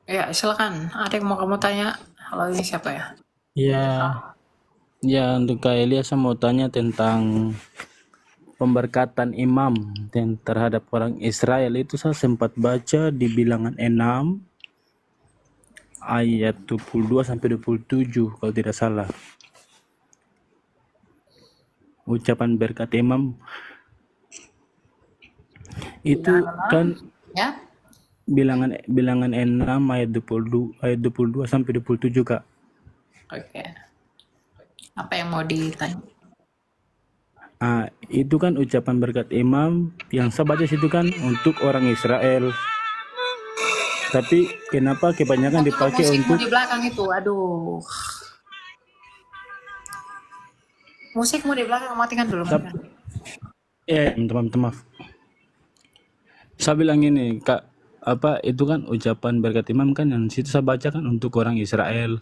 Ya, silakan. Ada yang mau kamu tanya? Halo, ini siapa ya? Ya, ya untuk Kak Elia saya mau tanya tentang pemberkatan imam dan terhadap orang Israel itu saya sempat baca di Bilangan 6 ayat 22 sampai 27 kalau tidak salah. Ucapan berkat imam itu Bilangan 6. kan Ya. bilangan 6 ayat 22 sampai 27 Kak. Oke. Apa yang mau ditanya? Itu kan ucapan berkat imam yang saya baca situ kan untuk orang Israel. Tapi kenapa kebanyakan Tunggu dulu, dipakai musikmu untuk di belakang itu. Aduh. Musikmu di belakang, matikan dulu. Matikan. teman-teman maaf. Saya bilang ini Kak, apa itu kan ucapan berkat imam kan yang situ saya baca kan untuk orang Israel.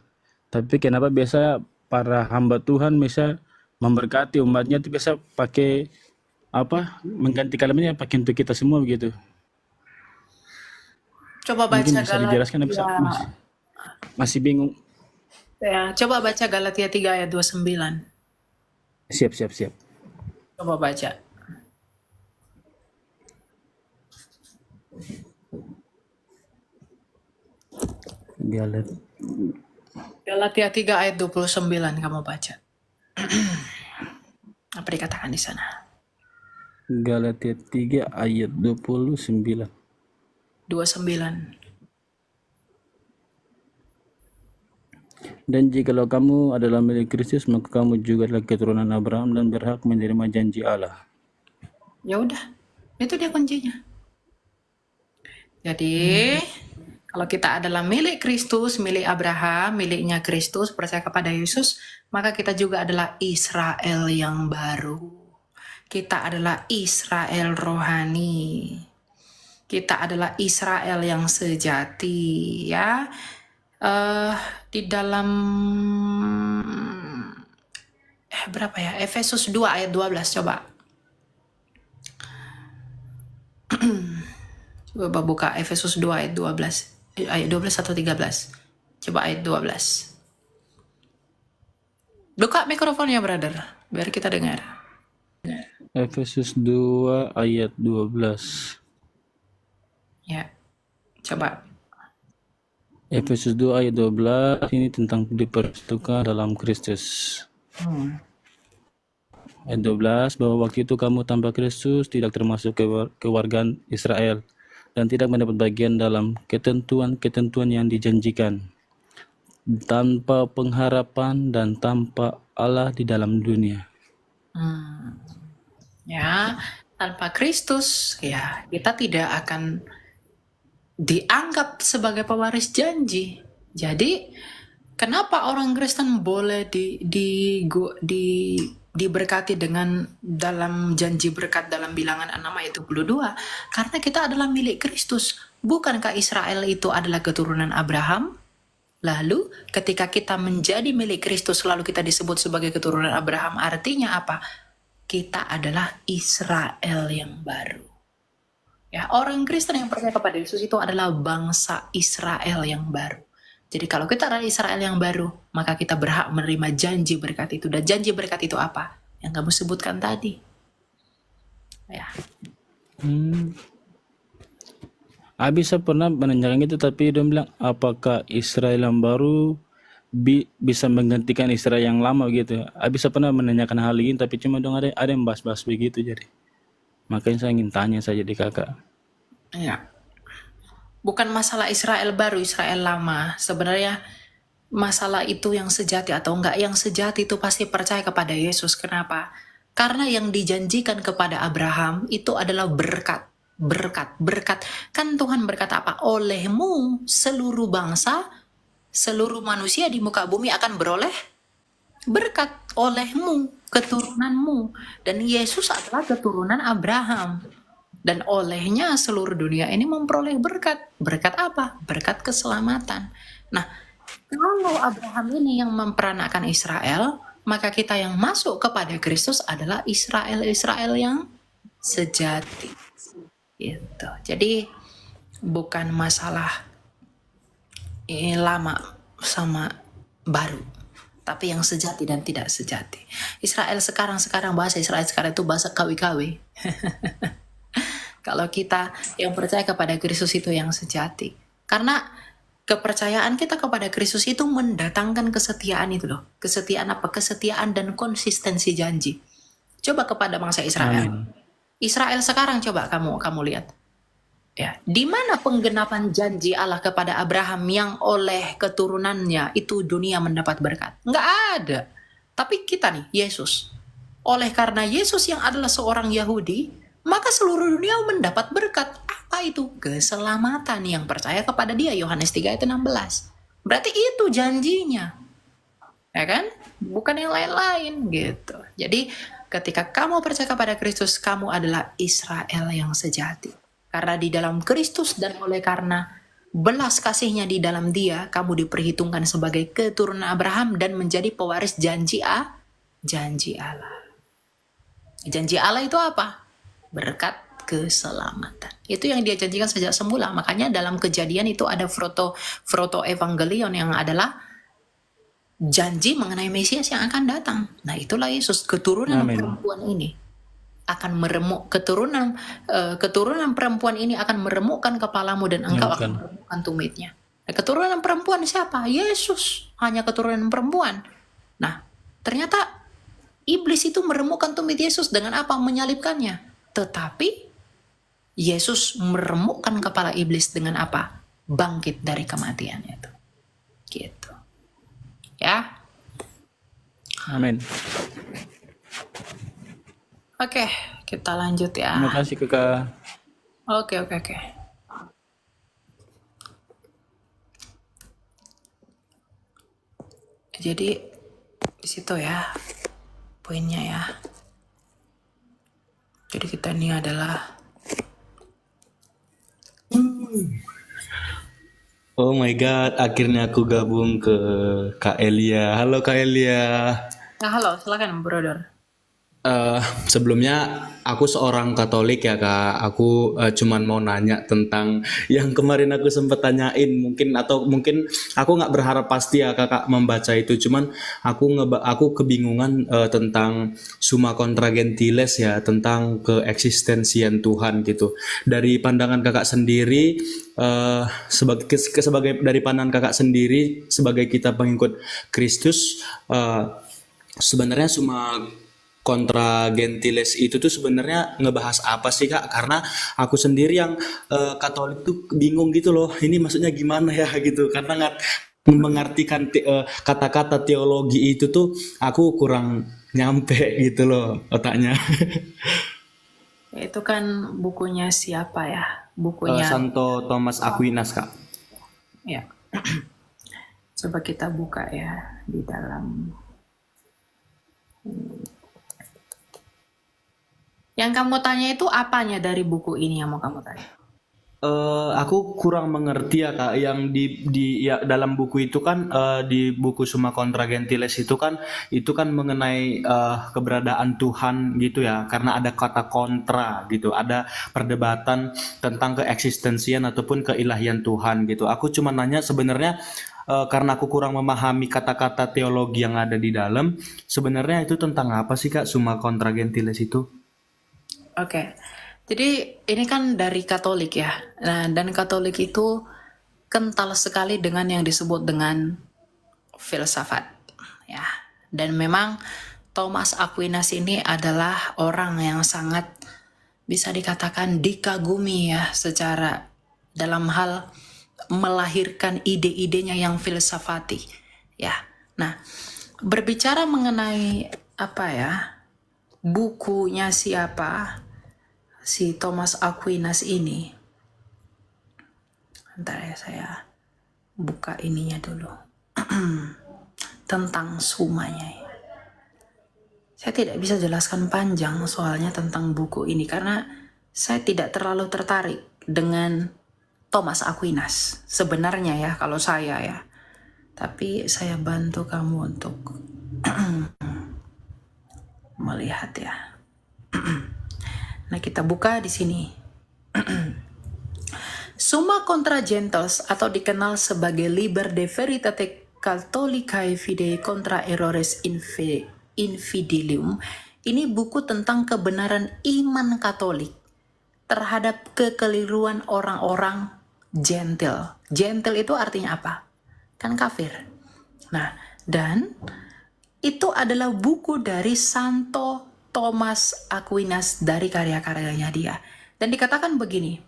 Tapi kenapa biasa para hamba Tuhan bisa memberkati umatnya itu biasa pakai apa mengganti kalimatnya pakai untuk kita semua begitu. Coba Mungkin baca bisa dijelaskan tapi Galatia. masih bingung. Ya, coba baca Galatia 3 ayat 29. Siap siap siap. Coba baca. Galat Galatia 3 ayat 29 kamu baca. Apa dikatakan di sana? Galatia 3 ayat 29. 29. Dan jikalau kamu adalah milik Kristus, maka kamu juga adalah keturunan Abraham dan berhak menerima janji Allah. Ya udah. Itu dia kuncinya. Jadi, kalau kita adalah milik Kristus, milik Abraham, miliknya Kristus, percaya kepada Yesus, maka kita juga adalah Israel yang baru. Kita adalah Israel rohani. Kita adalah Israel yang sejati, ya. Di dalam berapa ya? Efesus 2 ayat 12 coba. Coba buka Efesus 2 ayat 12. Ayat 12 atau 13. Coba ayat 12. Buka mikrofonnya, brother, biar kita dengar. Efesus 2 ayat 12. Ya, coba. Efesus 2 ayat 12 ini tentang dipersatukan dalam Kristus. Ayat 12 bahwa waktu itu kamu tanpa Kristus tidak termasuk kewargaan Israel dan tidak mendapat bagian dalam ketentuan-ketentuan yang dijanjikan, tanpa pengharapan dan tanpa Allah di dalam dunia. Ya, tanpa Kristus, ya kita tidak akan dianggap sebagai pewaris janji. Jadi, kenapa orang Kristen boleh diberkati dengan dalam janji berkat dalam Bilangan 6 ayat 22? Karena kita adalah milik Kristus. Bukankah Israel itu adalah keturunan Abraham? Lalu ketika kita menjadi milik Kristus lalu kita disebut sebagai keturunan Abraham, artinya apa? Kita adalah Israel yang baru. Ya, orang Kristen yang percaya kepada Yesus itu adalah bangsa Israel yang baru. Jadi kalau kita adalah Israel yang baru, maka kita berhak menerima janji berkat itu. Dan janji berkat itu apa? Yang kamu sebutkan tadi. Ya. Abi saya pernah menanyakan itu tapi dia bilang apakah Israel yang baru bisa menggantikan Israel yang lama gitu. Abi saya pernah menanyakan hal ini tapi cuma dong ada yang bahas-bahas begitu jadi. Makanya saya ingin tanya saja di kakak. Ya. Bukan masalah Israel baru, Israel lama. Sebenarnya masalah itu yang sejati atau enggak. Yang sejati itu pasti percaya kepada Yesus. Kenapa? Karena yang dijanjikan kepada Abraham itu adalah berkat. Berkat. Kan Tuhan berkata apa? Olehmu seluruh bangsa, seluruh manusia di muka bumi akan beroleh berkat. Olehmu, keturunanmu. Dan Yesus adalah keturunan Abraham. Dan olehnya seluruh dunia ini memperoleh berkat. Berkat apa? Berkat keselamatan. Nah, kalau Abraham ini yang memperanakan Israel, maka kita yang masuk kepada Kristus adalah Israel yang sejati. Gitu. Jadi bukan masalah lama sama baru, tapi yang sejati dan tidak sejati. Israel sekarang bahasa Israel sekarang itu bahasa kawi-kawi. Kalau kita yang percaya kepada Kristus itu yang sejati. Karena kepercayaan kita kepada Kristus itu mendatangkan kesetiaan itu loh. Kesetiaan apa? Kesetiaan dan konsistensi janji. Coba kepada bangsa Israel. Amin. Israel sekarang coba kamu lihat. Ya, di mana penggenapan janji Allah kepada Abraham yang oleh keturunannya itu dunia mendapat berkat? Nggak ada. Tapi kita nih, Yesus. Oleh karena Yesus yang adalah seorang Yahudi, maka seluruh dunia mendapat berkat. Apa itu? Keselamatan yang percaya kepada dia. Yohanes 3 ayat 16. Berarti itu janjinya. Ya kan? Bukan yang lain-lain gitu. Jadi ketika kamu percaya kepada Kristus, kamu adalah Israel yang sejati. Karena di dalam Kristus dan oleh karena belas kasihnya di dalam dia, kamu diperhitungkan sebagai keturunan Abraham dan menjadi pewaris janji Allah. Janji Allah itu apa? Berkat keselamatan. Itu yang dia janjikan sejak semula. Makanya dalam Kejadian itu ada proto evangelion yang adalah janji mengenai Mesias yang akan datang. Nah, itulah Yesus, keturunan Amin. perempuan ini akan meremuk, keturunan perempuan ini akan meremukkan kepalamu dan engkau akan meremukkan tumitnya. Nah, keturunan perempuan siapa? Yesus, hanya keturunan perempuan. Nah, ternyata iblis itu meremukkan tumit Yesus dengan apa? Menyalibkannya. Tetapi Yesus meremukkan kepala iblis dengan apa? Bangkit dari kematian itu. Gitu. Ya. Amin. Oke, kita lanjut ya. Terima kasih Kakak. Oke. Jadi di situ ya poinnya ya. Jadi kita ini adalah Oh my God, akhirnya aku gabung ke Kak Elia. Halo Kak Elia. Nah, halo, silakan brother. Sebelumnya aku seorang Katolik ya Kak. Aku cuman mau nanya tentang yang kemarin aku sempat tanyain mungkin aku nggak berharap pasti ya Kakak membaca itu. Cuman aku kebingungan tentang Summa Contra Gentiles ya, tentang keeksistensian Tuhan gitu. Dari pandangan Kakak sendiri sebagai dari pandangan Kakak sendiri sebagai kita pengikut Kristus, sebenarnya Summa Contra Gentiles itu tuh sebenarnya ngebahas apa sih Kak? Karena aku sendiri yang Katolik tuh bingung gitu loh. Ini maksudnya gimana ya gitu. Karena nggak mengartikan kata-kata teologi itu tuh aku kurang nyampe gitu loh otaknya. Itu kan bukunya siapa ya? Bukunya Santo Thomas Aquinas Kak. ya. Coba kita buka ya di dalam. Yang kamu tanya itu apanya dari buku ini yang mau kamu tanya? Aku kurang mengerti ya Kak, yang ya, dalam buku itu kan di buku Summa Contra Gentiles itu kan mengenai keberadaan Tuhan gitu ya, karena ada kata kontra gitu, ada perdebatan tentang keeksistensian ataupun keilahian Tuhan gitu. Aku cuma nanya sebenarnya karena aku kurang memahami kata-kata teologi yang ada di dalam, sebenarnya itu tentang apa sih Kak Summa Contra Gentiles itu? Oke. Jadi ini kan dari Katolik ya. Nah, dan Katolik itu kental sekali dengan yang disebut dengan filsafat ya. Dan memang Thomas Aquinas ini adalah orang yang sangat bisa dikatakan dikagumi ya secara dalam hal melahirkan ide-idenya yang filsafati ya. Nah, berbicara mengenai apa ya? Bukunya siapa? Si Thomas Aquinas ini. Bentar ya, saya buka ininya dulu. Tentang sumanya ya. Saya tidak bisa jelaskan panjang soalnya tentang buku ini karena saya tidak terlalu tertarik dengan Thomas Aquinas sebenarnya ya kalau saya ya. Tapi saya bantu kamu untuk melihat ya. Nah, kita buka di sini. Summa contra Gentiles atau dikenal sebagai Liber de Veritate Catholicae Fidei contra Errores Infidelium, ini buku tentang kebenaran iman Katolik terhadap kekeliruan orang-orang gentil. Gentil itu artinya apa? Kan kafir. Nah, dan itu adalah buku dari Santo Thomas Aquinas dari karya-karyanya dia. Dan dikatakan begini,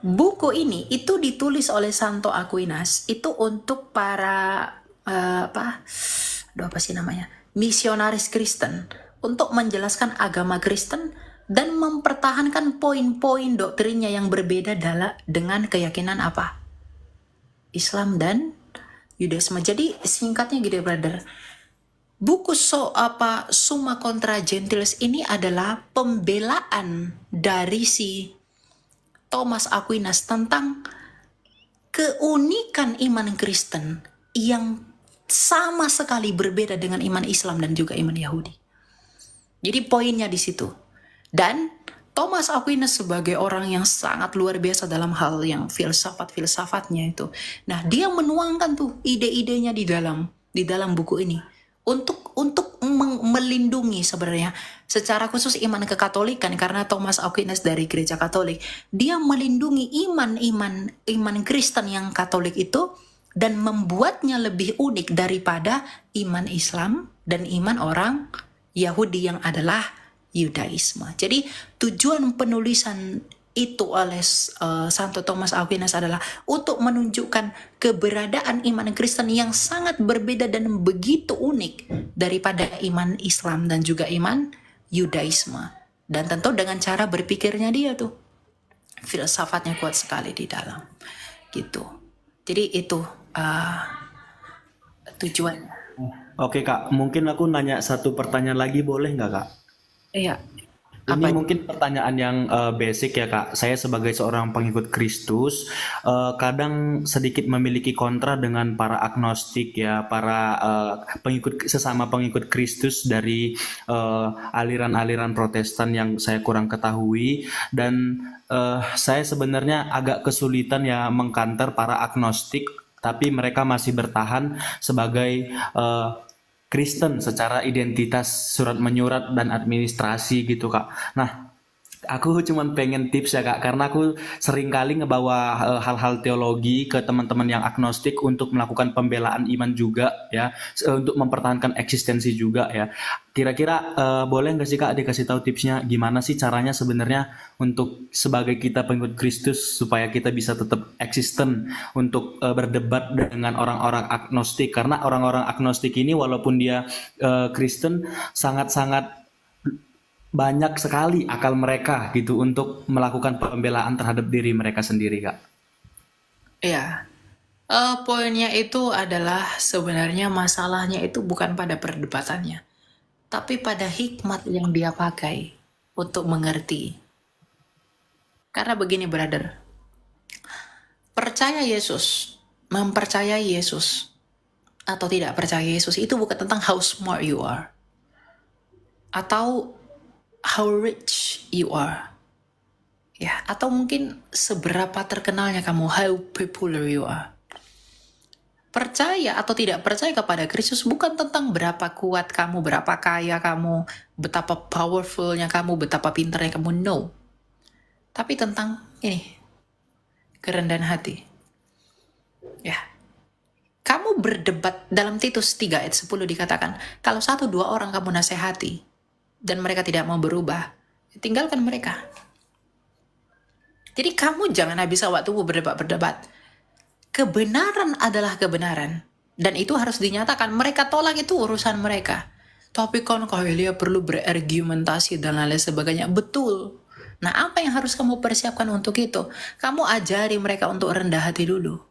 buku ini itu ditulis oleh Santo Aquinas itu untuk para apa sih namanya, misionaris Kristen, untuk menjelaskan agama Kristen dan mempertahankan poin-poin doktrinnya yang berbeda dengan keyakinan apa? Islam dan Yudaisme. Jadi singkatnya gitu, brother. Buku Summa contra Gentiles ini adalah pembelaan dari si Thomas Aquinas tentang keunikan iman Kristen yang sama sekali berbeda dengan iman Islam dan juga iman Yahudi. Jadi poinnya di situ. Dan Thomas Aquinas sebagai orang yang sangat luar biasa dalam hal yang filsafat-filsafatnya itu. Nah, dia menuangkan tuh ide-idenya di dalam buku ini untuk melindungi sebenarnya secara khusus iman kekatolikan, karena Thomas Aquinas dari gereja Katolik, dia melindungi iman Kristen yang Katolik itu dan membuatnya lebih unik daripada iman Islam dan iman orang Yahudi yang adalah Yudaisme. Jadi tujuan penulisan itu oleh Santo Thomas Aquinas adalah untuk menunjukkan keberadaan iman Kristen yang sangat berbeda dan begitu unik daripada iman Islam dan juga iman Yudaisme. Dan tentu dengan cara berpikirnya dia tuh, filsafatnya kuat sekali di dalam gitu. Jadi itu tujuannya. Oke Kak, mungkin aku nanya satu pertanyaan lagi boleh nggak Kak? Iya. Ini Apa? mungkin pertanyaan yang basic ya Kak. Saya sebagai seorang pengikut Kristus, kadang sedikit memiliki kontra dengan para agnostik ya, para sesama pengikut Kristus dari aliran-aliran Protestan yang saya kurang ketahui, dan saya sebenarnya agak kesulitan ya mengkanter para agnostik, tapi mereka masih bertahan sebagai Kristen secara identitas surat menyurat dan administrasi gitu Kak. Nah, aku cuman pengen tips ya Kak, karena aku sering kali ngebawa hal-hal teologi ke teman-teman yang agnostik untuk melakukan pembelaan iman juga ya, untuk mempertahankan eksistensi juga ya. Kira-kira boleh nggak sih Kak dikasih tahu tipsnya gimana sih caranya sebenarnya untuk sebagai kita pengikut Kristus supaya kita bisa tetap eksisten untuk berdebat dengan orang-orang agnostik, karena orang-orang agnostik ini walaupun dia Kristen sangat-sangat banyak sekali akal mereka gitu untuk melakukan pembelaan terhadap diri mereka sendiri Kak. Iya. Poinnya itu adalah sebenarnya masalahnya itu bukan pada perdebatannya, tapi pada hikmat yang dia pakai untuk mengerti. Karena begini, brother, mempercayai Yesus atau tidak percaya Yesus itu bukan tentang how smart you are atau how rich you are, ya, atau mungkin seberapa terkenalnya kamu, how popular you are. Percaya atau tidak percaya kepada Kristus bukan tentang berapa kuat kamu, berapa kaya kamu, betapa powerfulnya kamu, betapa pintarnya kamu, no. Tapi tentang ini, kerendahan hati. Ya. Kamu berdebat dalam Titus 3 ayat 10 dikatakan, kalau 1-2 orang kamu nasihati dan mereka tidak mau berubah, tinggalkan mereka. Jadi kamu jangan habis waktumu berdebat. Kebenaran adalah kebenaran, dan itu harus dinyatakan. Mereka tolak itu urusan mereka. Tapi kan Kaelia perlu berargumentasi dan lain sebagainya. Betul. Nah, apa yang harus kamu persiapkan untuk itu? Kamu ajari mereka untuk rendah hati dulu.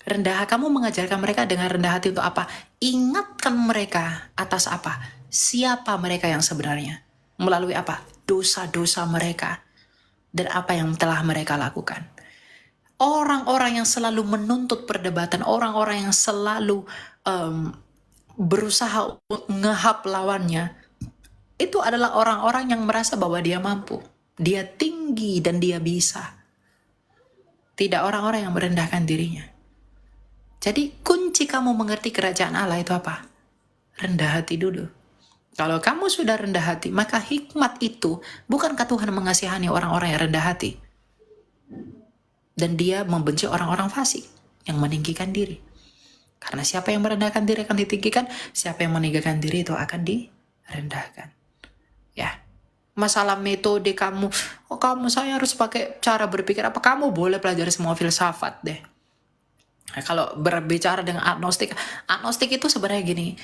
Kamu mengajarkan mereka dengan rendah hati untuk apa? Ingatkan mereka atas apa? Siapa mereka yang sebenarnya? Melalui apa? Dosa-dosa mereka. Dan apa yang telah mereka lakukan. Orang-orang yang selalu menuntut perdebatan, orang-orang yang selalu berusaha ngehap lawannya, itu adalah orang-orang yang merasa bahwa dia mampu, dia tinggi dan dia bisa. Tidak orang-orang yang merendahkan dirinya. Jadi kunci kamu mengerti kerajaan Allah itu apa? Rendah hati dulu. Kalau kamu sudah rendah hati, maka hikmat itu, bukankah Tuhan mengasihani orang-orang yang rendah hati? Dan dia membenci orang-orang fasik yang meninggikan diri. Karena siapa yang merendahkan diri akan ditinggikan, siapa yang meninggikan diri itu akan direndahkan. Ya, masalah metode kamu, saya harus pakai cara berpikir apa? Kamu boleh pelajari semua filsafat deh. Nah, kalau berbicara dengan agnostik itu sebenarnya gini,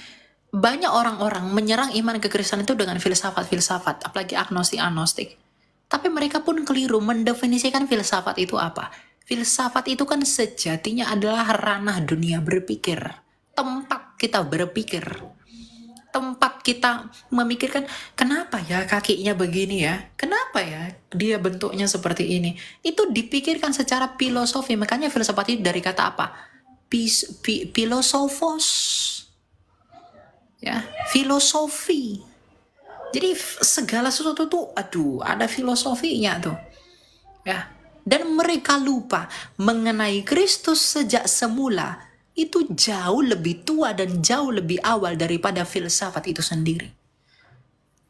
banyak orang-orang menyerang iman kekristenan itu dengan filsafat-filsafat, apalagi agnostik. Tapi mereka pun keliru mendefinisikan filsafat itu apa. Filsafat itu kan sejatinya adalah ranah dunia berpikir, tempat kita berpikir, tempat kita memikirkan kenapa ya kakinya begini ya, kenapa ya dia bentuknya seperti ini. Itu dipikirkan secara filosofi, makanya filsafat itu dari kata apa? Filosofos, ya, filosofi. Jadi segala sesuatu tuh, aduh, ada filosofinya tuh, ya. Dan mereka lupa mengenai Kristus sejak semula itu jauh lebih tua dan jauh lebih awal daripada filsafat itu sendiri.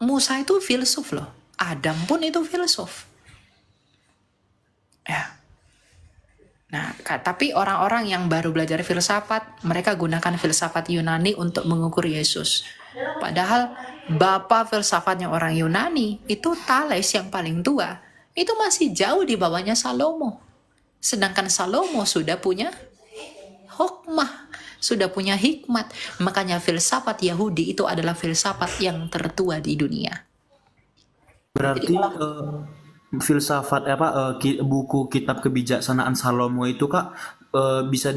Musa itu filsuf loh, Adam pun itu filsuf. Ya. Nah, tapi orang-orang yang baru belajar filsafat, mereka gunakan filsafat Yunani untuk mengukur Yesus. Padahal bapak filsafatnya orang Yunani itu Thales yang paling tua. Itu masih jauh di bawahnya Salomo. Sedangkan Salomo sudah punya hikmah, sudah punya hikmat. Makanya filsafat Yahudi itu adalah filsafat yang tertua di dunia. Berarti filsafat buku kitab kebijaksanaan Salomo itu Kak bisa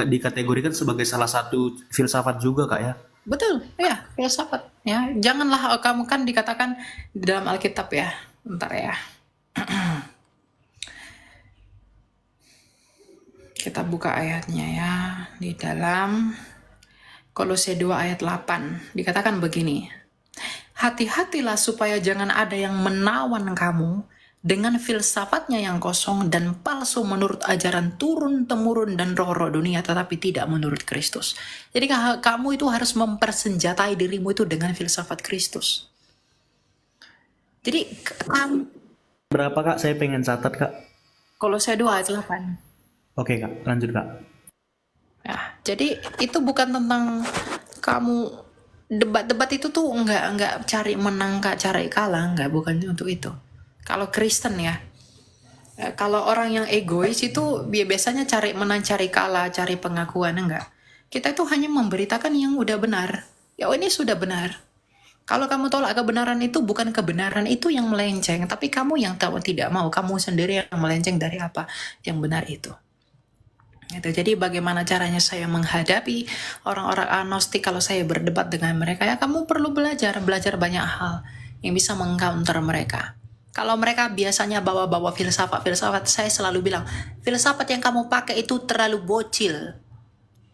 dikategorikan sebagai salah satu filsafat juga Kak ya? Betul, ya, filsafat. Ya, janganlah kamu kan dikatakan di dalam Alkitab ya. Bentar ya. Kita buka ayatnya ya. Di dalam Kolose 2 ayat 8 dikatakan begini. Hati-hatilah supaya jangan ada yang menawan kamu dengan filsafatnya yang kosong dan palsu menurut ajaran turun-temurun dan roh-roh dunia, tetapi tidak menurut Kristus. Jadi kamu itu harus mempersenjatai dirimu itu dengan filsafat Kristus. Jadi Berapa Kak? Saya pengen catat Kak. Kolose 2 ayat 8. Oke Kak, lanjut Kak. Ya, jadi itu bukan tentang kamu debat-debat itu tuh nggak cari menang, nggak cari kalah, nggak, bukan untuk itu. Kalau Kristen ya, kalau orang yang egois itu biasanya cari menang, cari kalah, cari pengakuan, enggak. Kita itu hanya memberitakan yang udah benar. Ya, ini sudah benar. Kalau kamu tolak kebenaran itu, bukan kebenaran itu yang melenceng, tapi kamu yang tidak mau, kamu sendiri yang melenceng dari apa yang benar itu. Gitu. Jadi bagaimana caranya saya menghadapi orang-orang agnostik kalau saya berdebat dengan mereka? Ya kamu perlu belajar banyak hal yang bisa meng-counter mereka. Kalau mereka biasanya bawa-bawa filsafat, saya selalu bilang, filsafat yang kamu pakai itu terlalu bocil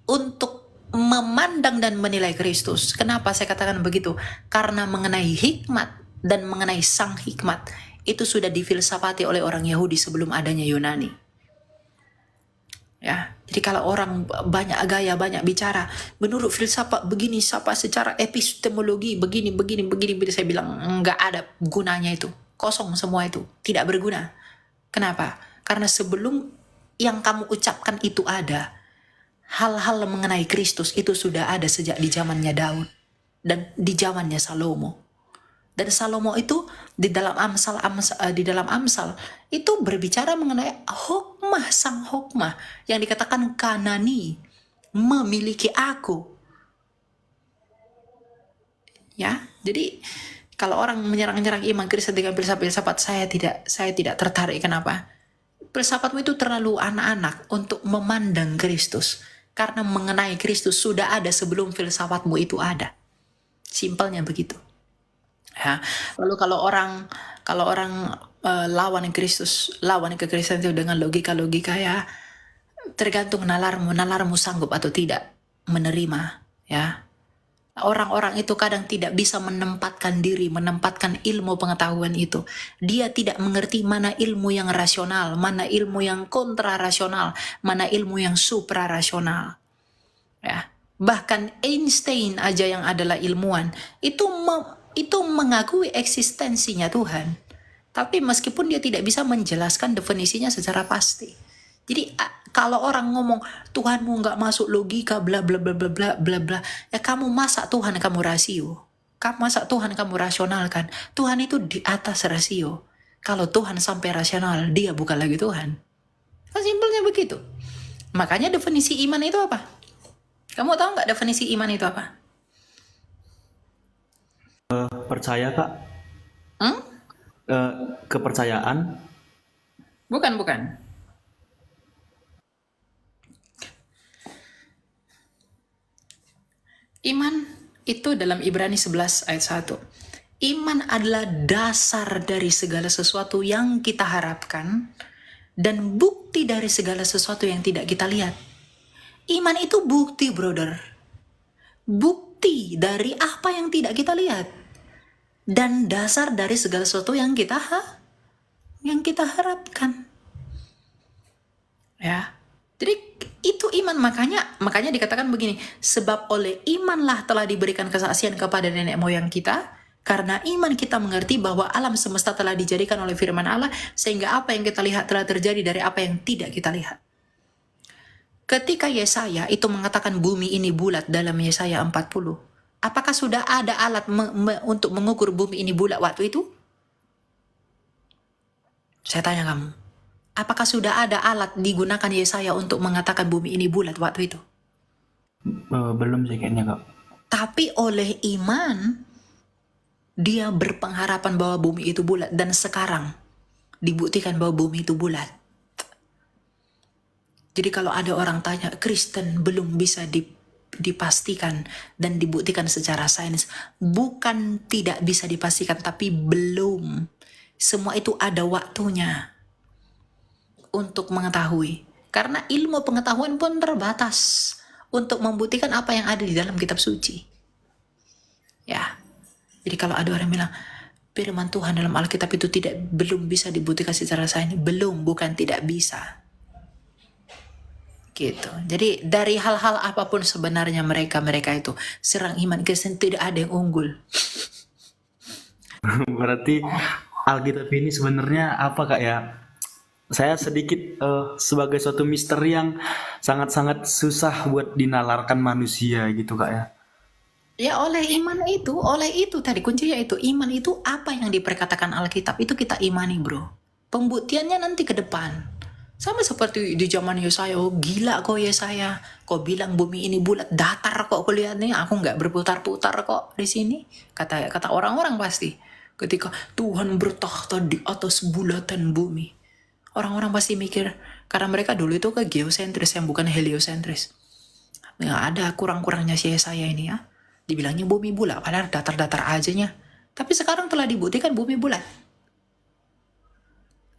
untuk memandang dan menilai Kristus. Kenapa saya katakan begitu? Karena mengenai hikmat dan mengenai sang hikmat itu sudah difilsafati oleh orang Yahudi sebelum adanya Yunani. Ya, jadi kalau orang banyak gaya, banyak bicara, menurut filsafat begini, secara epistemologi begini, saya bilang nggak ada gunanya itu, kosong semua itu, tidak berguna. Kenapa? Karena sebelum yang kamu ucapkan itu ada, hal-hal mengenai Kristus itu sudah ada sejak di zamannya Daud dan di zamannya Salomo. Dan Salomo itu di dalam Amsal itu berbicara mengenai hokmah, sang hokmah yang dikatakan Kanani memiliki aku. Ya, jadi kalau orang menyerang-nyerang iman Kristen dengan filsafat, saya tidak tertarik. Kenapa? Filsafatmu itu terlalu anak-anak untuk memandang Kristus. Karena mengenai Kristus sudah ada sebelum filsafatmu itu ada. Simpelnya begitu. Ya. Lalu kalau orang lawan Kristus, lawan kekristenan itu dengan logika ya, tergantung nalarmu sanggup atau tidak menerima, ya. orang-orang itu kadang tidak bisa menempatkan diri, menempatkan ilmu pengetahuan itu. Dia tidak mengerti mana ilmu yang rasional, mana ilmu yang kontrarasional, mana ilmu yang suprarasional. Ya. Bahkan Einstein aja yang adalah ilmuwan, itu mengakui eksistensinya Tuhan. Tapi meskipun dia tidak bisa menjelaskan definisinya secara pasti. Jadi kalau orang ngomong Tuhanmu nggak masuk logika bla bla bla bla bla bla bla, ya kamu masak Tuhan kamu rasio, kamu masak Tuhan kamu rasionalkan. Tuhan itu di atas rasio. Kalau Tuhan sampai rasional, dia bukan lagi Tuhan. Kan simpelnya begitu. Makanya definisi iman itu apa? Kamu tahu nggak definisi iman itu apa? Percaya Kak, Hmm? kepercayaan. Bukan. Iman itu dalam Ibrani 11 ayat 1. Iman adalah dasar dari segala sesuatu yang kita harapkan dan bukti dari segala sesuatu yang tidak kita lihat. Iman itu bukti, brother. Bukti dari apa yang tidak kita lihat. Dan dasar dari segala sesuatu yang kita harapkan. Ya. Jadi itu iman, makanya dikatakan begini, sebab oleh imanlah telah diberikan kesaksian kepada nenek moyang kita, karena iman kita mengerti bahwa alam semesta telah dijadikan oleh firman Allah, sehingga apa yang kita lihat telah terjadi dari apa yang tidak kita lihat. Ketika Yesaya itu mengatakan bumi ini bulat dalam Yesaya 40, apakah sudah ada alat untuk mengukur bumi ini bulat waktu itu? Saya tanya kamu. Apakah sudah ada alat digunakan Yesaya untuk mengatakan bumi ini bulat waktu itu? Belum sih kayaknya Kak. Tapi oleh iman, dia berpengharapan bahwa bumi itu bulat. Dan sekarang dibuktikan bahwa bumi itu bulat. Jadi kalau ada orang tanya, Kristen belum bisa dipastikan dan dibuktikan secara sains. Bukan tidak bisa dipastikan, tapi belum. Semua itu ada waktunya untuk mengetahui. Karena ilmu pengetahuan pun terbatas untuk membuktikan apa yang ada di dalam kitab suci. Ya. Jadi kalau ada orang bilang firman Tuhan dalam Alkitab itu belum bisa dibuktikan secara sains, bukan tidak bisa. Gitu. Jadi dari hal-hal apapun sebenarnya mereka itu serang iman Kristen tidak ada yang unggul. Berarti Alkitab ini sebenarnya apa Kak ya? Saya sedikit sebagai suatu misteri yang sangat-sangat susah buat dinalarkan manusia gitu Kak ya. Ya oleh itu tadi kuncinya itu, iman itu apa yang diperkatakan Alkitab itu kita imani bro. Pembuktiannya nanti ke depan. Sama seperti di zaman Yesaya, oh gila kok Yesaya, kok bilang bumi ini bulat, datar kok kulihatnya, aku nggak berputar-putar kok di sini. Kata orang-orang pasti, ketika Tuhan bertakhta di atas bulatan bumi. Orang-orang pasti mikir, karena mereka dulu itu ke geosentris yang bukan heliosentris. Nggak ada kurang-kurangnya si Yesaya ini ya. Dibilangnya bumi bulat, padahal datar-datar ajanya. Tapi sekarang telah dibuktikan bumi bulat.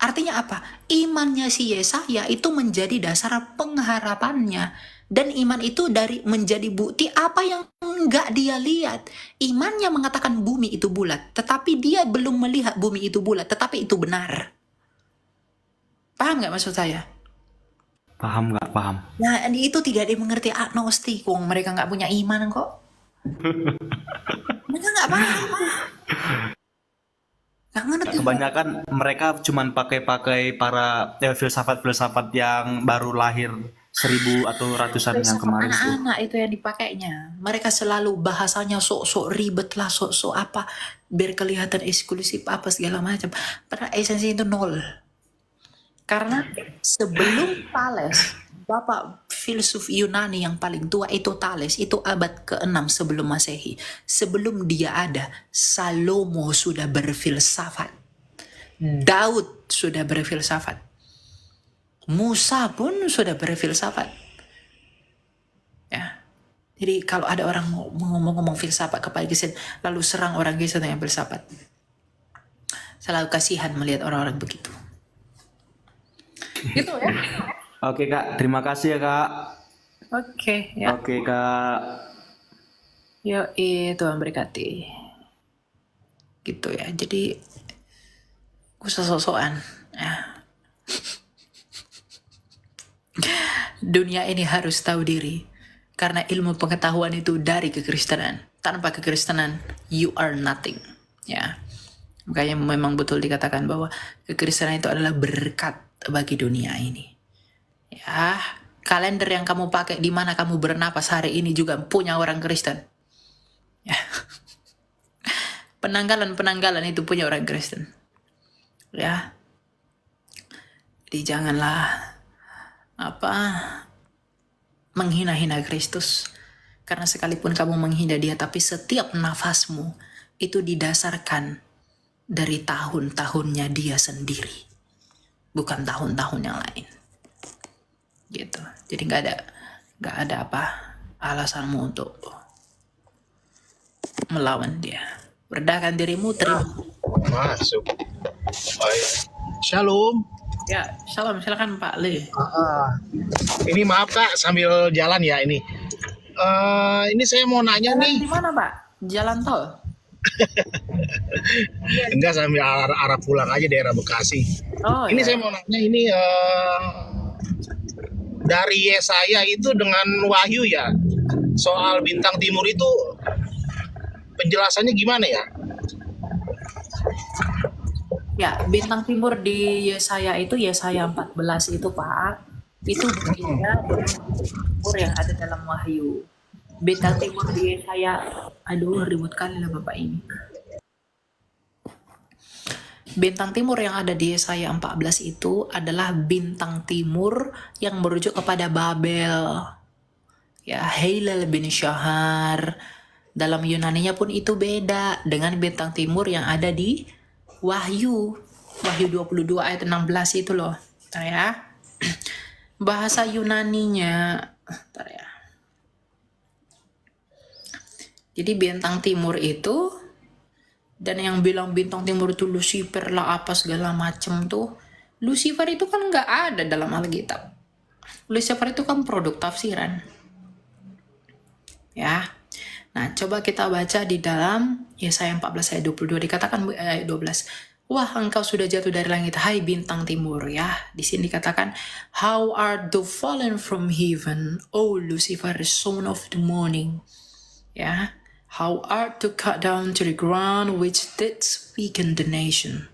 Artinya apa? Imannya si Yesaya itu menjadi dasar pengharapannya. Dan iman itu menjadi bukti apa yang enggak dia lihat. Imannya mengatakan bumi itu bulat, tetapi dia belum melihat bumi itu bulat, tetapi itu benar. Paham nggak maksud saya? Paham nggak? Paham. Nah, itu tidak dimengerti agnostik. Wong mereka nggak punya iman kok. Mereka nggak paham. Nggak ngerti. Kebanyakan mereka cuman pakai para filsafat-filsafat yang baru lahir 1000 atau ratusan yang kemarin tuh. Anak-anak itu yang dipakainya. Mereka selalu bahasanya sok-sok ribet lah, sok-sok apa, biar kelihatan eksklusif apa segala macam. Padahal esensi itu nol. Karena sebelum Thales, bapak filsuf Yunani yang paling tua itu Thales, itu abad ke-6 sebelum Masehi. Sebelum dia ada, Salomo sudah berfilsafat. Daud sudah berfilsafat. Musa pun sudah berfilsafat. Ya. Jadi kalau ada orang ngomong filsafat kepada Kristen, lalu serang orang Kristen yang filsafat. Selalu kasihan melihat orang-orang begitu. Gitu ya. Oke Kak, terima kasih ya Kak. Oke, ya. Oke Kak. Yo, Tuhan berkati. Gitu ya. Jadi, gue sok-sokan. Ya. Dunia ini harus tahu diri. Karena ilmu pengetahuan itu dari kekristenan. Tanpa kekristenan, you are nothing. Ya. Makanya memang betul dikatakan bahwa kekristenan itu adalah berkat bagi dunia ini. Ya, kalender yang kamu pakai di mana kamu bernapas hari ini juga punya orang Kristen. Ya. Penanggalan itu punya orang Kristen. Ya. Jadi janganlah menghina-hina Kristus. Karena sekalipun kamu menghina dia, tapi setiap nafasmu itu didasarkan dari tahun-tahunnya dia sendiri. Bukan tahun-tahun yang lain. Gitu. Jadi nggak ada alasanmu untuk melawan dia. Rendahkan dirimu, terima. Masuk. Baik. Shalom. Ya, shalom, silakan Pak Le. Ini maaf Kak, sambil jalan ya ini. Ini saya mau nanya Jalan nih. di mana Pak? Jalan tol? Enggak, sambil arah pulang aja daerah Bekasi. Oh Ini ya. saya mau nanya ini dari Yesaya itu dengan Wahyu ya. Soal bintang timur itu penjelasannya gimana ya? Ya, bintang timur di Yesaya itu Yesaya 14 itu Pak. Itu berbeda dengan bintang timur yang ada dalam Wahyu. Bintang timur di Yesaya, aduh ribut kali lah Bapak ini. Bintang timur yang ada di Yesaya 14 itu adalah bintang timur yang merujuk kepada Babel. Ya, Heilel bin Syahar. Dalam Yunaninya pun itu beda dengan bintang timur yang ada di Wahyu. Wahyu 22 ayat 16 itu loh. Bentar ya. Bahasa Yunaninya. Bentar ya. Jadi bintang timur itu, dan yang bilang bintang timur itu Lucifer lah apa segala macem tuh, Lucifer itu kan nggak ada dalam Alkitab. Lucifer itu kan produk tafsiran. Ya. Nah, coba kita baca di dalam Yesaya 14 ayat 22 dikatakan ayat 12. Wah, engkau sudah jatuh dari langit, hai bintang timur, ya. Di sini dikatakan, how art thou fallen from heaven, O Lucifer, son of the morning. Ya. How art thou cut down to the ground, which didst weaken the nation.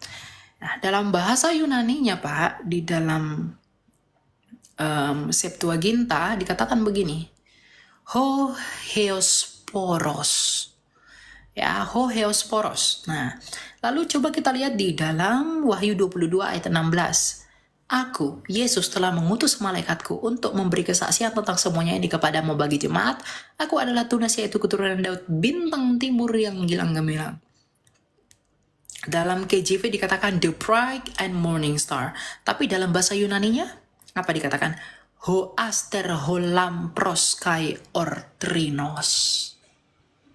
Nah, dalam bahasa Yunaninya, Pak, di dalam Septuaginta dikatakan begini, ho heosporos. Ya, ho heosporos. Nah, lalu coba kita lihat di dalam Wahyu 22 ayat 16. Aku, Yesus telah mengutus malaikatku untuk memberi kesaksian tentang semuanya ini kepadamu bagi jemaat. Aku adalah tunas, yaitu keturunan Daud, bintang timur yang gilang gemilang. Dalam KJV dikatakan the bright and morning star. Tapi dalam bahasa Yunaninya, apa dikatakan? Ho aster ho lampros kai ortrinos.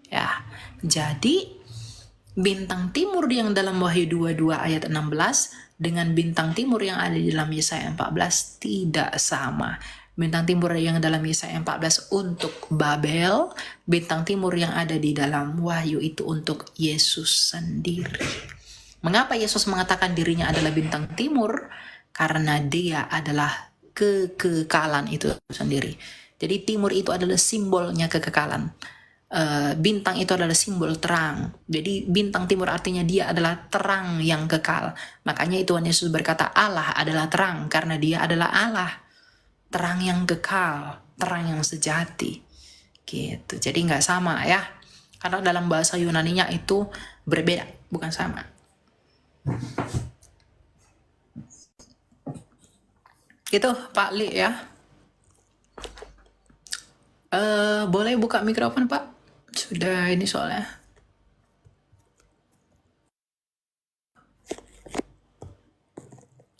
Ya, jadi bintang timur yang dalam Wahyu 22 ayat 16 dengan bintang timur yang ada di dalam Yesaya 14 tidak sama. Bintang timur yang dalam Yesaya 14 untuk Babel, bintang timur yang ada di dalam Wahyu itu untuk Yesus sendiri. Mengapa Yesus mengatakan dirinya adalah bintang timur? Karena dia adalah kekekalan itu sendiri. Jadi timur itu adalah simbolnya kekekalan. Bintang itu adalah simbol terang. Jadi bintang timur artinya dia adalah terang yang kekal. Makanya Tuhan Yesus berkata Allah adalah terang karena dia adalah Allah. Terang yang kekal, terang yang sejati. Gitu. Jadi nggak sama ya. Karena dalam bahasa Yunaninya itu berbeda, bukan sama. Gitu Pak Li ya. Boleh buka mikrofon Pak? Sudah ini soalnya.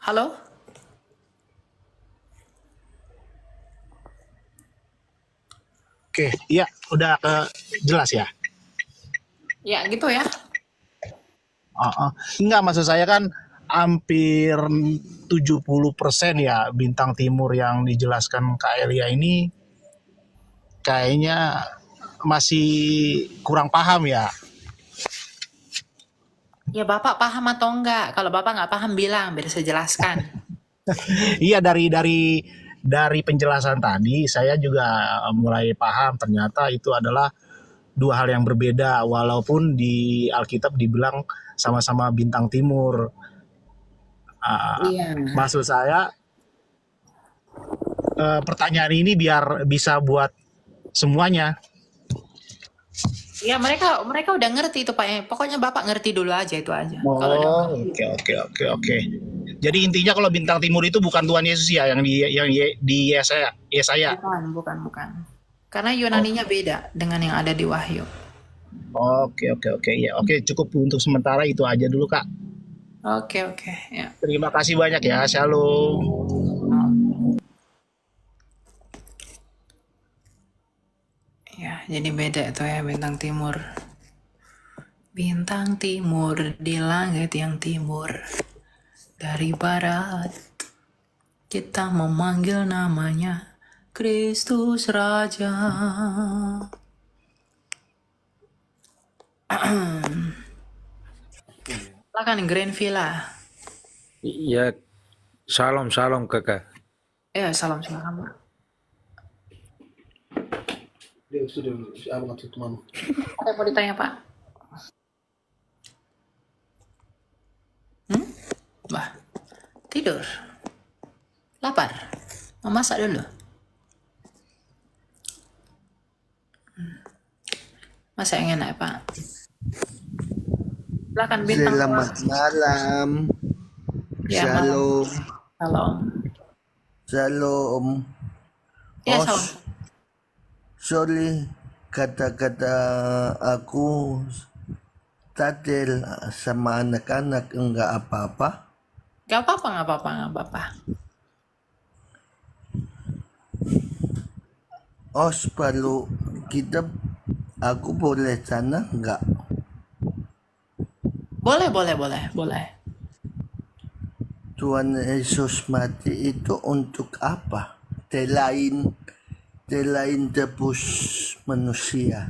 Halo? Oke, iya, udah jelas ya. Ya gitu ya. Enggak, maksud saya kan hampir 70% ya bintang timur yang dijelaskan Kak Elia ini kayaknya masih kurang paham ya. Ya Bapak paham atau enggak? Kalau Bapak nggak paham bilang biar saya jelaskan. Iya, dari penjelasan tadi saya juga mulai paham ternyata itu adalah dua hal yang berbeda walaupun di Alkitab dibilang sama-sama bintang timur. Iya. Maksud saya pertanyaan ini biar bisa buat semuanya. Ya mereka udah ngerti itu Pak. Pokoknya Bapak ngerti dulu aja itu aja. Kalau udah Oh, ngerti. oke. Jadi intinya kalau bintang timur itu bukan Tuhan Yesus ya yang di Yesaya. Bukan. Karena Yunaninya beda dengan yang ada di Wahyu. Oke. Ya, oke, cukup untuk sementara itu aja dulu, Kak. Oke. Ya. Terima kasih banyak ya. Shalom. Ya, jadi beda tuh ya bintang timur. Bintang timur di langit yang timur. Dari barat kita memanggil namanya Kristus Raja. Silakan Green Villa. Iya, salam kakak. Ya, salam Pak. Ada yang mau ditanya Pak? Wah, tidur. Lapar. Mau masak dulu. Masak yang enak Pak. Silakan bintang. Selamat malam. Ya, Shalom. Salam. Shalom. Ya, Oh, salam. sorry, kata-kata aku tadil sama anak-anak enggak apa-apa. Gak apa-apa. Os perlu kita, aku boleh sana enggak? Boleh. Tuhan Yesus mati itu untuk apa? Selain tebus manusia.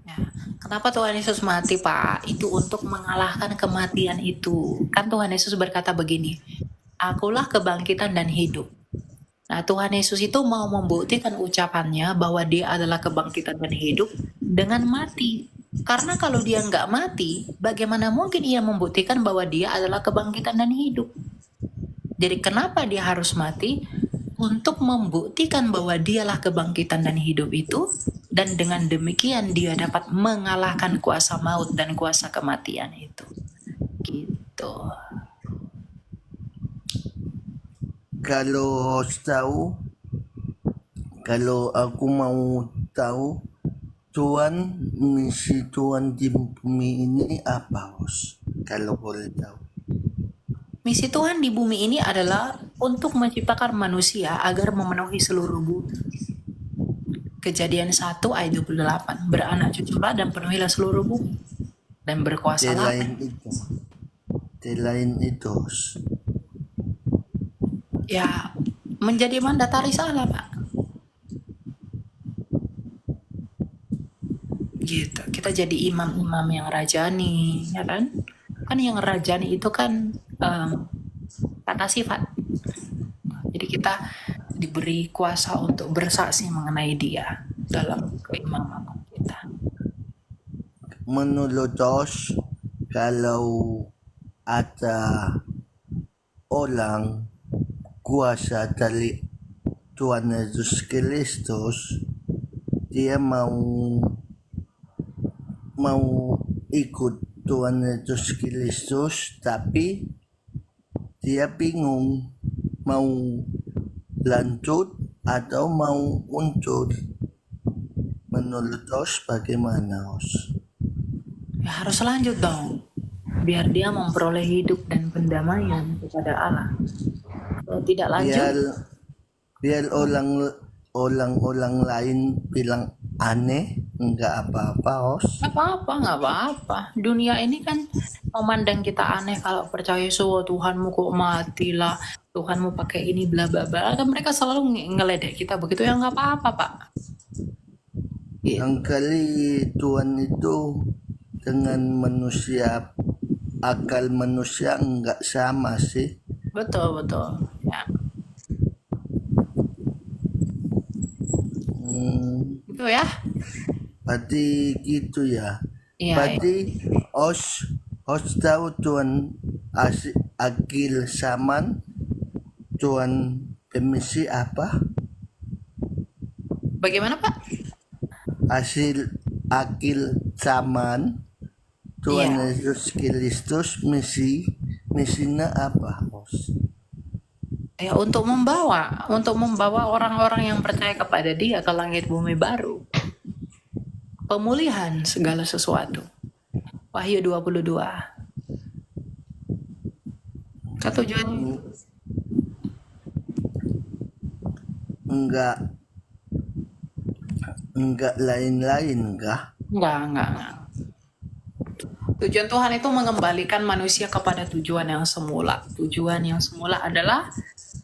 Ya. Kenapa Tuhan Yesus mati Pak? Itu untuk mengalahkan kematian itu. Kan Tuhan Yesus berkata begini, Akulah kebangkitan dan hidup. Nah Tuhan Yesus itu mau membuktikan ucapannya bahwa dia adalah kebangkitan dan hidup dengan mati. Karena kalau dia nggak mati, bagaimana mungkin ia membuktikan bahwa dia adalah kebangkitan dan hidup? Jadi kenapa dia harus mati? Untuk membuktikan bahwa dialah kebangkitan dan hidup itu, dan dengan demikian dia dapat mengalahkan kuasa maut dan kuasa kematian itu. Gitu. Kalau aku mau tahu Tuhan, misi Tuhan di bumi ini apa, Bos? Kalau boleh tahu. Misi Tuhan di bumi ini adalah untuk menciptakan manusia agar memenuhi seluruh bumi. Kejadian 1 ayat 28. Beranak cuculah dan penuhilah seluruh bumi. Dan berkuasalah. Selain itu. Ya, menjadi mandataris Allah, Pak. Gitu. Kita jadi imam-imam yang rajani, ya kan? Kan yang rajani itu kan tata sifat. Jadi kita diberi kuasa untuk bersaksi mengenai dia dalam keimaman kita. Menurut Os, kalau ada orang kuasa dari Tuhan Yesus Kristus, dia mau ikut Tuhan Yesus Kristus, tapi dia bingung mau lanjut atau mau mundur. Menurut Os bagaimana, Os? Ya harus lanjut dong, biar dia memperoleh hidup dan pendamaian kepada Allah. Kalau tidak lanjut, biar orang lain bilang aneh, enggak apa-apa, Os. nggak apa-apa. Dunia ini kan memandang kita aneh kalau percaya semua Tuhanmu kok mati lah, Tuhanmu pakai ini bla bla bla. Kan mereka selalu ngeledek kita begitu, ya nggak apa-apa Pak. Gitu. Angkali Tuhan itu dengan manusia, akal manusia enggak sama sih. Betul, betul. Ya, Hmm, itu ya. berarti gitu ya. Iya, iya. Berarti os tahu Tuhan akil zaman, Tuhan emisi apa? Bagaimana Pak? Hasil akil zaman Tuhan Iya. Yesus Kristus misinya apa, Os? Ya, untuk membawa orang-orang yang percaya kepada Dia ke langit bumi baru. Pemulihan segala sesuatu. Wahyu 22. Tujuannya Enggak lain-lain kah? enggak. Tujuan Tuhan itu mengembalikan manusia kepada tujuan yang semula. Tujuan yang semula adalah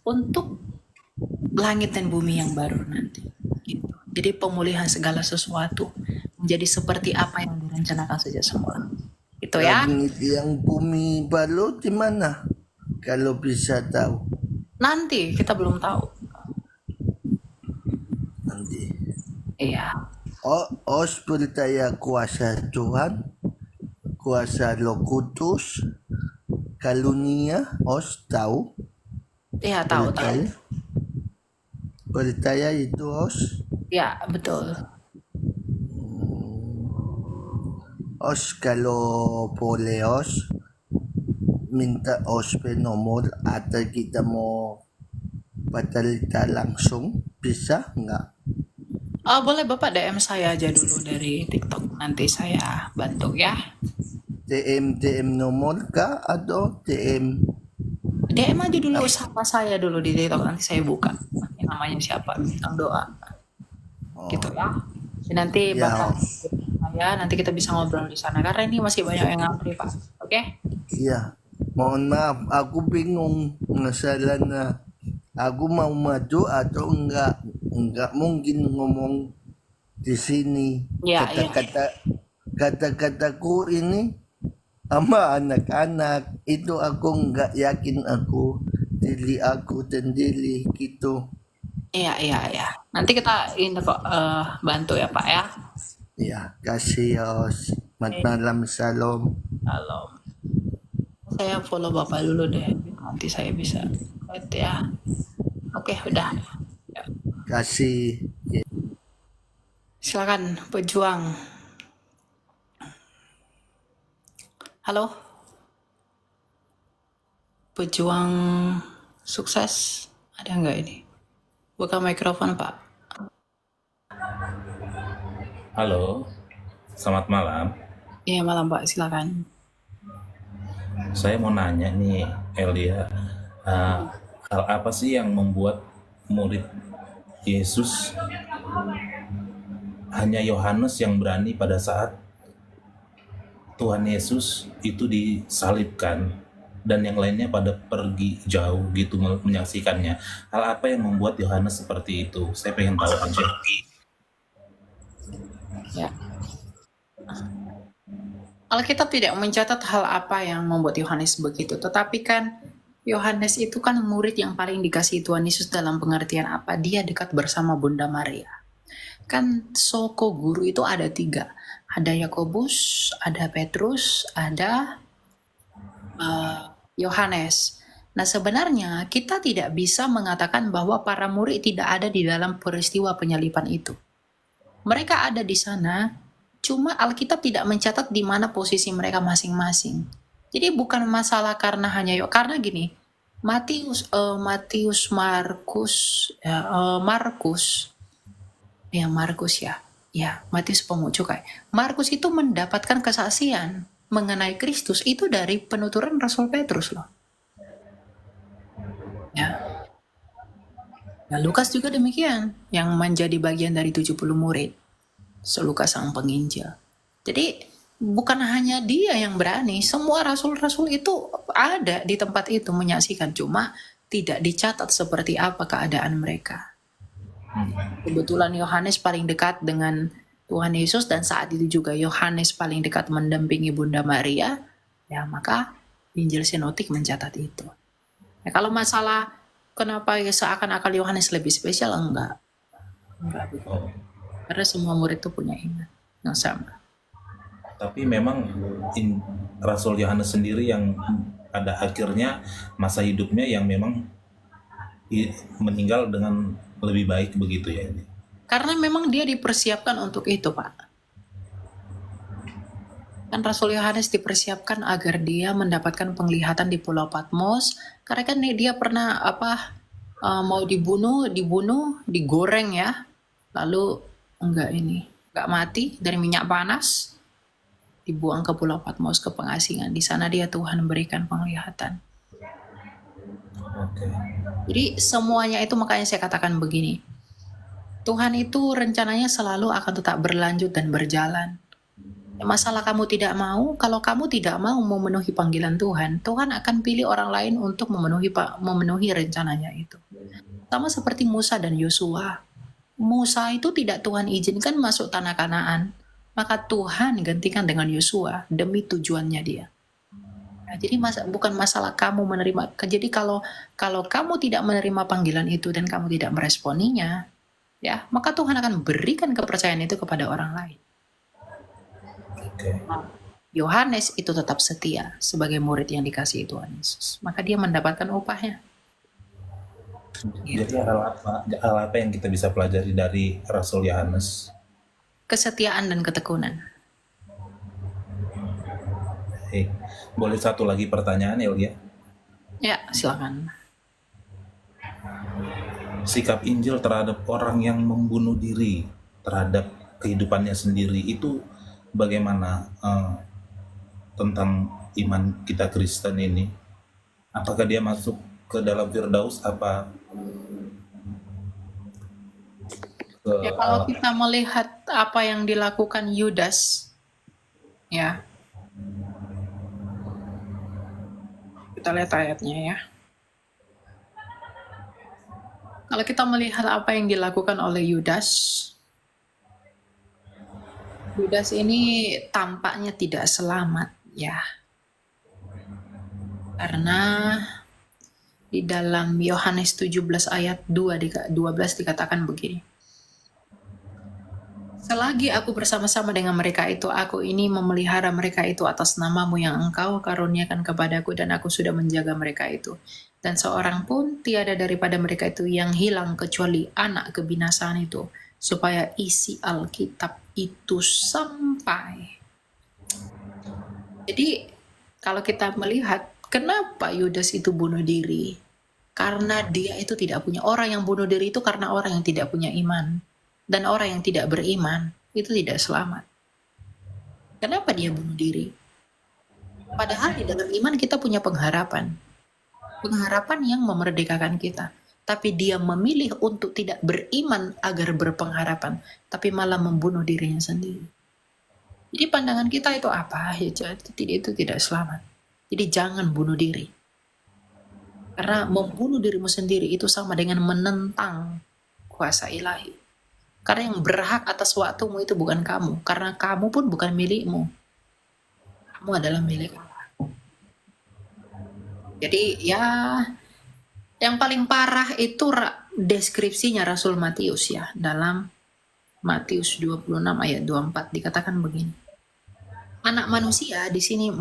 untuk langit dan bumi yang baru nanti. Gitu. Jadi pemulihan segala sesuatu menjadi seperti apa yang direncanakan sejak semula. Itu ya. Langit yang bumi baru di mana? Kalau bisa tahu Nanti kita belum tahu. nanti. Iya. Os percaya kuasa Tuhan, kuasa Roh Kudus, karunia. Os tahu? Iya, tahu. Percaya itu, Os? Ya, betul. Os kalau boleh, Os minta Os nomor atau kita mau batalita langsung, bisa nggak? Boleh Bapak DM saya aja dulu dari TikTok. Nanti saya bantu ya. TM nomor kah atau TM? DM aja dulu sama saya dulu di TikTok. Nanti saya buka. Nanti namanya siapa? Bintang doa. Gitu ya. Nanti Ya, Bapak saya, nanti kita bisa ngobrol di sana. Karena ini masih banyak yang ngantri Pak. Oke? iya. Mohon maaf, aku bingung masalahnya. Aku mau maju atau enggak? Enggak mungkin ngomong di sini. Iya. Kata-kataku ini sama anak-anak itu aku enggak yakin aku diri aku sendiri gitu. Iya. Nanti kita ini kok bantu ya Pak ya. Ya, kasih Yos. Selamat malam, salam. Kalau saya follow Bapak dulu deh. Nanti saya bisa lihat ya. Oke, udah. Ya. Kasih. Silakan pejuang. Halo. Pejuang sukses. Ada nggak ini? Buka mikrofon, Pak. Halo, selamat malam. Iya, malam, Pak. Silakan. Saya mau nanya nih, Elia, hal apa sih yang membuat murid Yesus hanya Yohanes yang berani pada saat Tuhan Yesus itu disalibkan dan yang lainnya pada pergi jauh gitu menyaksikannya. Hal apa yang membuat Yohanes seperti itu? Saya pengen tahu aja. Ya. Alkitab tidak mencatat hal apa yang membuat Yohanes begitu, tetapi kan Yohanes itu kan murid yang paling dikasihi Tuhan Yesus dalam pengertian apa? Dia dekat bersama Bunda Maria. Kan soko guru itu ada 3. Ada Yakobus, ada Petrus, ada Yohanes. Nah sebenarnya kita tidak bisa mengatakan bahwa para murid tidak ada di dalam peristiwa penyaliban itu. Mereka ada di sana, cuma Alkitab tidak mencatat di mana posisi mereka masing-masing. Jadi bukan masalah karena hanya karena gini, Matius, Markus, Matius pemungut cukai. Markus itu mendapatkan kesaksian mengenai Kristus itu dari penuturan Rasul Petrus loh. Ya. Nah, Lukas juga demikian, yang menjadi bagian dari 70 murid. Lukas sang penginjil. Jadi bukan hanya dia yang berani, semua rasul-rasul itu ada di tempat itu menyaksikan, cuma tidak dicatat seperti apa keadaan mereka. Kebetulan Yohanes paling dekat dengan Tuhan Yesus dan saat itu juga Yohanes paling dekat mendampingi Bunda Maria, ya maka Injil Sinoptik mencatat itu. Ya, kalau masalah kenapa ya seakan-akan Yohanes lebih spesial, enggak begitu. Oh, Karena semua murid itu punya iman yang sama. tapi memang Rasul Yohanes sendiri yang pada akhirnya masa hidupnya yang memang meninggal dengan lebih baik begitu ya ini. Karena memang dia dipersiapkan untuk itu, Pak. Kan Rasul Yohanes dipersiapkan agar dia mendapatkan penglihatan di Pulau Patmos. Karena kan dia pernah mau dibunuh, digoreng ya. Lalu enggak mati dari minyak panas, dibuang ke Pulau Patmos ke pengasingan. Di sana dia Tuhan berikan penglihatan. Oke. Jadi semuanya itu makanya saya katakan begini. Tuhan itu rencananya selalu akan tetap berlanjut dan berjalan. Masalah kamu tidak mau, kalau kamu tidak mau memenuhi panggilan Tuhan, Tuhan akan pilih orang lain untuk memenuhi rencananya itu. Sama seperti Musa dan Yosua. Musa itu tidak Tuhan izinkan masuk tanah Kanaan, maka Tuhan gantikan dengan Yosua demi tujuannya dia. Nah, jadi bukan masalah kamu menerima. Jadi kalau kamu tidak menerima panggilan itu dan kamu tidak meresponinya, ya, maka Tuhan akan berikan kepercayaan itu kepada orang lain. Oke. Yohanes itu tetap setia sebagai murid yang dikasihi Tuhan Yesus. Maka dia mendapatkan upahnya. Jadi hal apa yang kita bisa pelajari dari Rasul Yohanes? Kesetiaan dan ketekunan. Baik. Boleh satu lagi pertanyaan Elia? Ya, silakan. Sikap Injil terhadap orang yang membunuh diri terhadap kehidupannya sendiri itu bagaimana tentang iman kita Kristen ini? Apakah dia masuk ke dalam Firdaus apa ke Ya, kalau kita melihat apa yang dilakukan Yudas, ya, kita lihat ayatnya ya. Kalau kita melihat apa yang dilakukan oleh Yudas ini tampaknya tidak selamat ya. Karena di dalam Yohanes 17 ayat 12 dikatakan begini. Selagi aku bersama-sama dengan mereka itu, aku ini memelihara mereka itu atas namamu yang engkau karuniakan kepadaku, dan aku sudah menjaga mereka itu. Dan seorang pun tiada daripada mereka itu yang hilang kecuali anak kebinasaan itu, supaya isi Alkitab itu sampai. Jadi kalau kita melihat kenapa Yudas itu bunuh diri, karena dia itu tidak punya, orang yang bunuh diri itu karena orang yang tidak punya iman. Dan orang yang tidak beriman itu tidak selamat. Kenapa dia bunuh diri? Padahal di dalam iman kita punya pengharapan. Pengharapan yang memerdekakan kita. Tapi dia memilih untuk tidak beriman agar berpengharapan. Tapi malah membunuh dirinya sendiri. Jadi pandangan kita itu apa? Itu tidak selamat. Jadi jangan bunuh diri. Karena membunuh dirimu sendiri itu sama dengan menentang kuasa ilahi. Karena yang berhak atas waktumu itu bukan kamu. Karena kamu pun bukan milikmu. Kamu adalah milik Allah. Jadi ya, yang paling parah itu deskripsinya Rasul Matius ya. Dalam Matius 26 ayat 24 dikatakan begini. Anak manusia di sini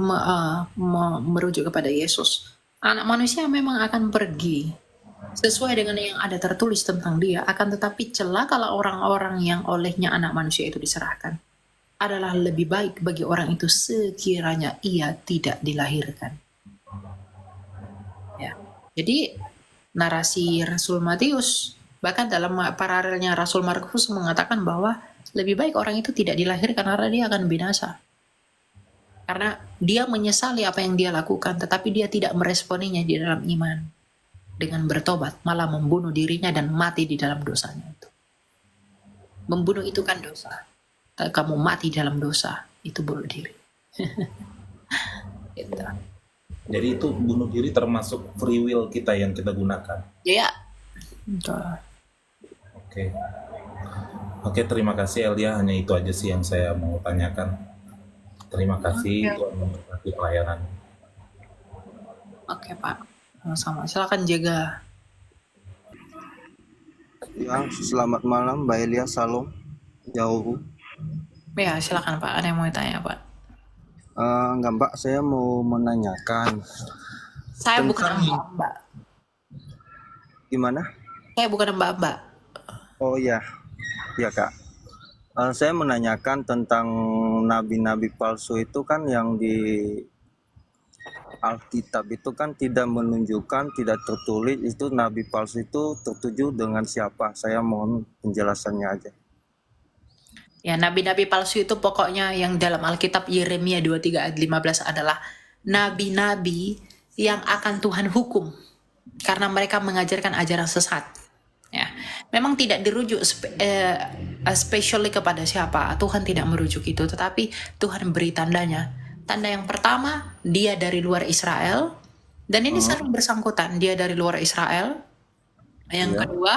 merujuk kepada Yesus. Anak manusia memang akan pergi sesuai dengan yang ada tertulis tentang dia, akan tetapi celakalah orang-orang yang olehnya anak manusia itu diserahkan. Adalah lebih baik bagi orang itu sekiranya ia tidak dilahirkan. Ya. Jadi narasi Rasul Matius, bahkan dalam paralelnya Rasul Markus mengatakan bahwa lebih baik orang itu tidak dilahirkan karena dia akan binasa. Karena dia menyesali apa yang dia lakukan, tetapi dia tidak meresponinya di dalam iman. Dengan bertobat, malah membunuh dirinya dan mati di dalam dosanya itu. Membunuh itu kan dosa. Kalau kamu mati dalam dosa, itu bunuh diri. Gitu. jadi itu bunuh diri termasuk free will kita yang kita gunakan? Ya, Oke. Oke, terima kasih Elia. Hanya itu aja sih yang saya mau tanyakan. Terima kasih, Oke, Tuhan memberkati pelayanan. oke Pak. Sama-sama. Silakan jaga. Ya, selamat malam Mbak Elia, salam jauh. Ya, silakan Pak. Ada yang mau ditanya Pak? Enggak Mbak, saya mau menanyakan Saya bukan tentang mbak-mbak. gimana? Saya bukan mbak-mbak. Oh iya, ya Kak. Saya menanyakan tentang nabi-nabi palsu itu kan yang di Alkitab itu kan tidak menunjukkan, tidak tertulis itu nabi palsu itu tertuju dengan siapa. Saya mohon penjelasannya aja. Ya, nabi-nabi palsu itu pokoknya yang dalam Alkitab Yeremia 23 ayat 15 adalah nabi-nabi yang akan Tuhan hukum karena mereka mengajarkan ajaran sesat. Ya, memang tidak dirujuk especially kepada siapa. Tuhan tidak merujuk itu, tetapi Tuhan beri tandanya. Tanda yang pertama, dia dari luar Israel, dan ini sering bersangkutan, dia dari luar Israel. Yang Ya, kedua,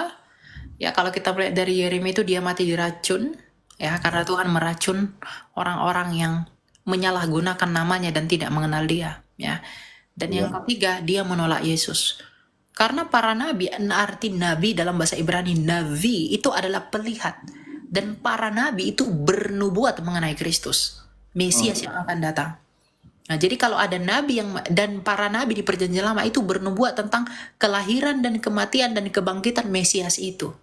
ya kalau kita melihat dari Yeremia itu dia mati diracun, ya karena Tuhan meracun orang-orang yang menyalahgunakan namanya dan tidak mengenal dia, ya. Dan yang ya, ketiga, dia menolak Yesus. Karena para nabi, arti nabi dalam bahasa Ibrani, navi itu adalah pelihat. Dan para nabi itu bernubuat mengenai Kristus, Mesias yang akan datang. Nah, jadi kalau ada nabi dan para nabi di perjanjian lama itu bernubuat tentang kelahiran dan kematian dan kebangkitan Mesias itu.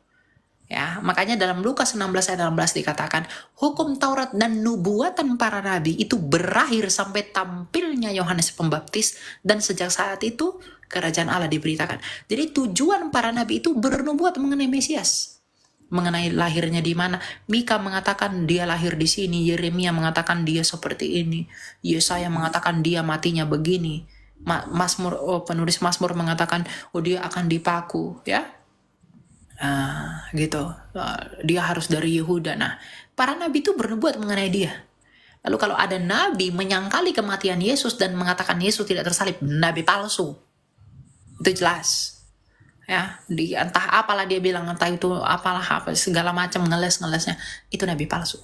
Ya, makanya dalam Lukas 16 ayat 16 dikatakan, hukum Taurat dan nubuatan para nabi itu berakhir sampai tampilnya Yohanes Pembaptis, dan sejak saat itu kerajaan Allah diberitakan. Jadi tujuan para nabi itu bernubuat mengenai Mesias, mengenai lahirnya di mana. Mika mengatakan dia lahir di sini, Yeremia mengatakan dia seperti ini, Yesaya mengatakan dia matinya begini, penulis Mazmur mengatakan oh dia akan dipaku, ya. Gitu. Dia harus dari Yehuda. Nah, para nabi itu bernubuat mengenai dia. Lalu kalau ada nabi menyangkali kematian Yesus dan mengatakan Yesus tidak tersalib, nabi palsu. Itu jelas. Ya, entah apalah dia bilang, entah itu apalah apa segala macam ngeles-ngelesnya, itu nabi palsu.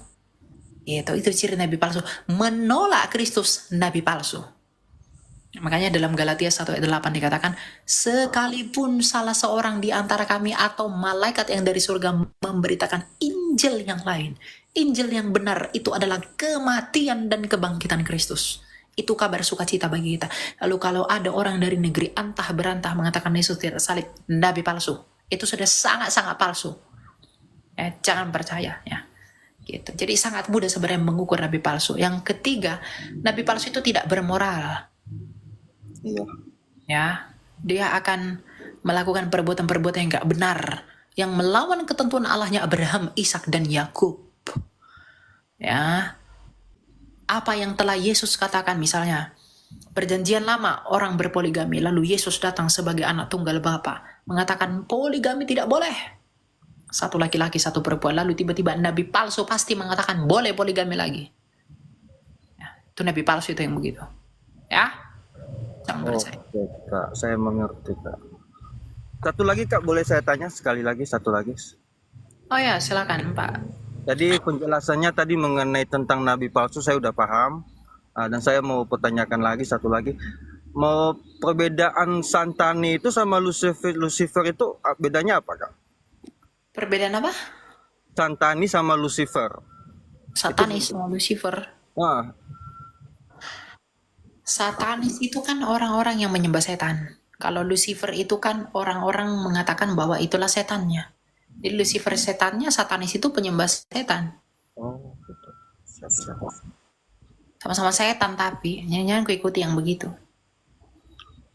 Itu ciri nabi palsu. Menolak Kristus, nabi palsu. Makanya dalam Galatia 1 ayat 8 dikatakan, sekalipun salah seorang di antara kami atau malaikat yang dari surga memberitakan Injil yang lain, Injil yang benar itu adalah kematian dan kebangkitan Kristus. Itu kabar sukacita bagi kita. Lalu kalau ada orang dari negeri antah berantah mengatakan Yesus tidak salib, nabi palsu. Itu sudah sangat-sangat palsu. Jangan percaya, ya. Gitu. Jadi sangat mudah sebenarnya mengukur nabi palsu. Yang ketiga, nabi palsu itu tidak bermoral. iya. Ya, dia akan melakukan perbuatan-perbuatan yang gak benar, yang melawan ketentuan Allahnya Abraham, Ishak dan Yakub. Ya, apa yang telah Yesus katakan, misalnya perjanjian lama orang berpoligami, lalu Yesus datang sebagai anak tunggal Bapa mengatakan poligami tidak boleh, satu laki-laki satu perempuan, lalu tiba-tiba nabi palsu pasti mengatakan boleh poligami lagi. Ya, itu nabi palsu itu yang begitu, ya. Jangan percaya. Oke Kak, saya mengerti Kak. Satu lagi Kak, boleh saya tanya sekali lagi, satu lagi. Oh ya, silakan Pak. Jadi penjelasannya tadi mengenai tentang nabi palsu saya udah paham. Dan saya mau pertanyakan lagi satu lagi. Mau perbedaan Santani itu sama Lucifer itu bedanya apa Kak? Perbedaan apa? Santani sama Lucifer. Satanis sama Lucifer. Nah, Satanis itu kan orang-orang yang menyembah setan. Kalau Lucifer itu kan orang-orang mengatakan bahwa itulah setannya. Jadi Lucifer setannya, Satanis itu penyembah setan. oh gitu. Siap-siap. Sama-sama setan tapi jangan-jangan ikuti yang begitu.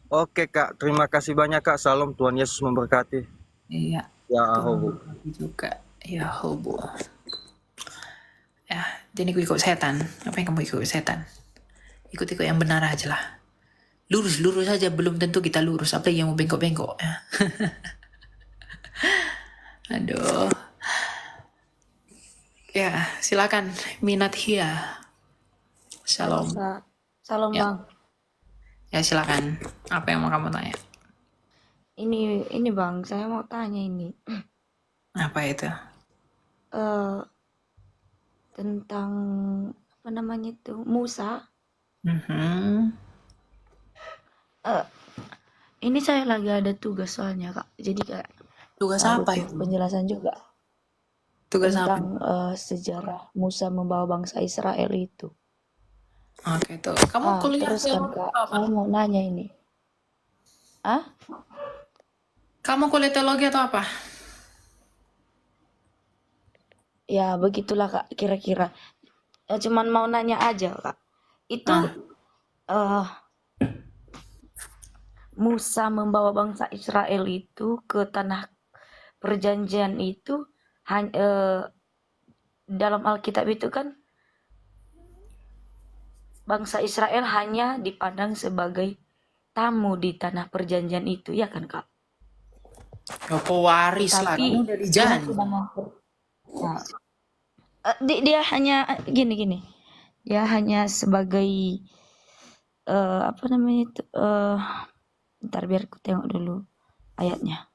Oke Kak, terima kasih banyak Kak. Salam, Tuhan Yesus memberkati. Iya, Ya, Tuhan Ahobu. memberkati juga. Ya hobo. Ya, jadi ikut setan. Apa yang kamu ikut setan? Ikut-ikut yang benar aja lah. Lurus-lurus saja belum tentu kita lurus. Apa yang mau bengkok-bengkok ya. Aduh. Ya, silakan Minat Hia. Shalom. Salam Ya. Bang. Ya silakan. Apa yang mau kamu tanya? Ini Bang, saya mau tanya ini. Apa itu? eh, tentang apa namanya itu Musa. Mhm. Eh, ini saya lagi ada tugas soalnya Kak. Jadi kayak Tugas apa butuh itu? penjelasan juga Tugas apa? tentang sejarah Musa membawa bangsa Israel itu. Oke, tuh. Kamu kuliah Terus kan teologi Kak, atau apa? saya mau nanya ini. Kamu kuliah teologi atau apa? Ya begitulah Kak, kira-kira. Cuman mau nanya aja Kak. Itu Ah, Musa membawa bangsa Israel itu ke tanah perjanjian itu dalam Alkitab itu kan bangsa Israel hanya dipandang sebagai tamu di tanah perjanjian itu, ya kan Kak? ya pewaris lah. Tapi Kamu udah Tuhan dijanji. sudah nah, dia hanya gini. Dia hanya sebagai apa namanya itu? Bentar biar aku tengok dulu ayatnya.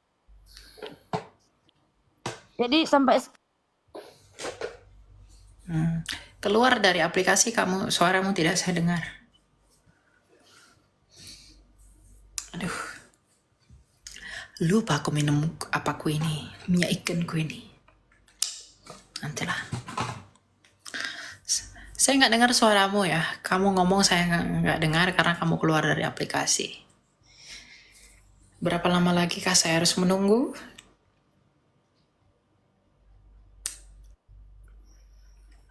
Jadi sampai Keluar dari aplikasi kamu, suaramu tidak saya dengar. Aduh, lupa aku minum apaku ini, minyak ikanku ini. Nantilah. Saya nggak dengar suaramu ya. Kamu ngomong saya nggak dengar karena kamu keluar dari aplikasi. Berapa lama lagi kah saya harus menunggu?